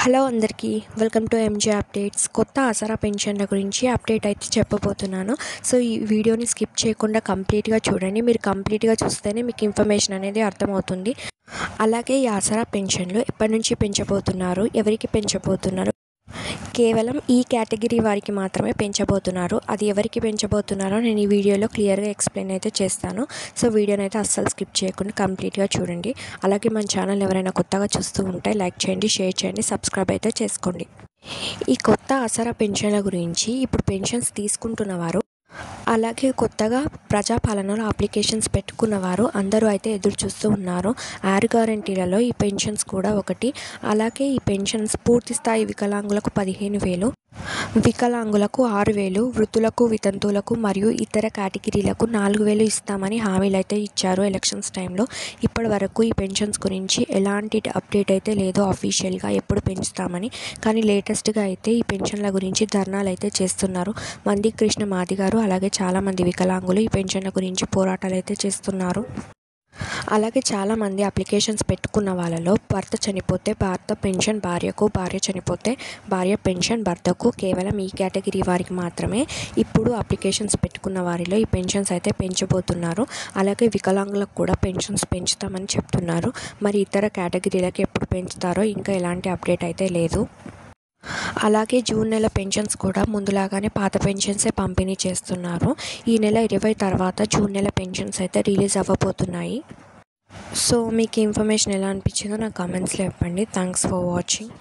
Hello అందరికీ welcome to M J updates. కొత్త ఆసరా పెన్షన్ల గురించి అప్డేట్ అయితే చెప్పబోతున్నాను. సో ఈ వీడియోని స్కిప్ చేయకుండా కంప్లీట్గా చూడండి. మీరు కంప్లీట్గా చూస్తేనే మీకు ఇన్ఫర్మేషన్ అనేది అర్థమవుతుంది. అలాగే ఈ ఆసరా పెన్షన్లు ఎప్పటి నుంచి పెంచబోతున్నారు, ఎవరికి పెంచబోతున్నారు, కేవలం ఈ కేటగిరీ వారికి మాత్రమే పెంచబోతున్నారు. అది ఎవరికి పెంచబోతున్నారో నేను ఈ వీడియోలో క్లియర్గా ఎక్స్ప్లెయిన్ అయితే చేస్తాను. సో వీడియోని అయితే అస్సలు స్కిప్ చేయకుండా కంప్లీట్గా చూడండి. అలాగే మన ఛానల్ ఎవరైనా కొత్తగా చూస్తూ ఉంటే లైక్ చేయండి, షేర్ చేయండి, సబ్స్క్రైబ్ అయితే చేసుకోండి. ఈ కొత్త ఆసరా పెన్షన్ల గురించి ఇప్పుడు పెన్షన్స్ తీసుకుంటున్నవారు, అలాగే కొత్తగా ప్రజాపాలనలో అప్లికేషన్స్ పెట్టుకున్నవారు అందరూ అయితే ఎదురు చూస్తూ ఉన్నారు. 6 గ్యారెంటీలలో ఈ పెన్షన్స్ కూడా ఒకటి. అలాగే ఈ పెన్షన్స్ పూర్తి స్థాయి వికలాంగులకు 15,000, వికలాంగులకు 6,000, వృద్ధులకు, వితంతువులకు మరియు ఇతర కేటగిరీలకు 4,000 ఇస్తామని హామీలు అయితే ఇచ్చారు ఎలక్షన్స్ టైంలో. ఇప్పటి వరకు ఈ పెన్షన్స్ గురించి ఎలాంటి అప్డేట్ అయితే లేదు అఫీషియల్గా ఎప్పుడు పెంచుతామని. కానీ లేటెస్ట్గా అయితే ఈ పెన్షన్ల గురించి ధర్నాలు అయితే చేస్తున్నారు. మంది కృష్ణ మాది గారు అలాగే చాలామంది వికలాంగులు ఈ పెన్షన్ల గురించి పోరాటాలు అయితే చేస్తున్నారు. అలాగే చాలామంది అప్లికేషన్స్ పెట్టుకున్న వాళ్ళలో భర్త చనిపోతే భర్త పెన్షన్ భార్యకు, భార్య చనిపోతే భార్య పెన్షన్ భర్తకు, కేవలం ఈ కేటగిరీ వారికి మాత్రమే ఇప్పుడు అప్లికేషన్స్ పెట్టుకున్న వారిలో ఈ పెన్షన్స్ అయితే పెంచబోతున్నారు. అలాగే వికలాంగులకు కూడా పెన్షన్స్ పెంచుతామని చెప్తున్నారు. మరి ఇతర కేటగిరీలకు ఎప్పుడు పెంచుతారో ఇంకా ఎలాంటి అప్డేట్ అయితే లేదు. అలాగే జూన్ నెల పెన్షన్స్ కూడా ముందులాగానే పాత పెన్షన్సే పంపిణీ చేస్తున్నారు. ఈ నెల 20 తర్వాత జూన్ నెల పెన్షన్స్ అయితే రిలీజ్ అవ్వబోతున్నాయి. సో మీకు ఇన్ఫర్మేషన్ ఎలా అనిపించిందో నాకు కామెంట్స్లో చెప్పండి. Thanks for watching.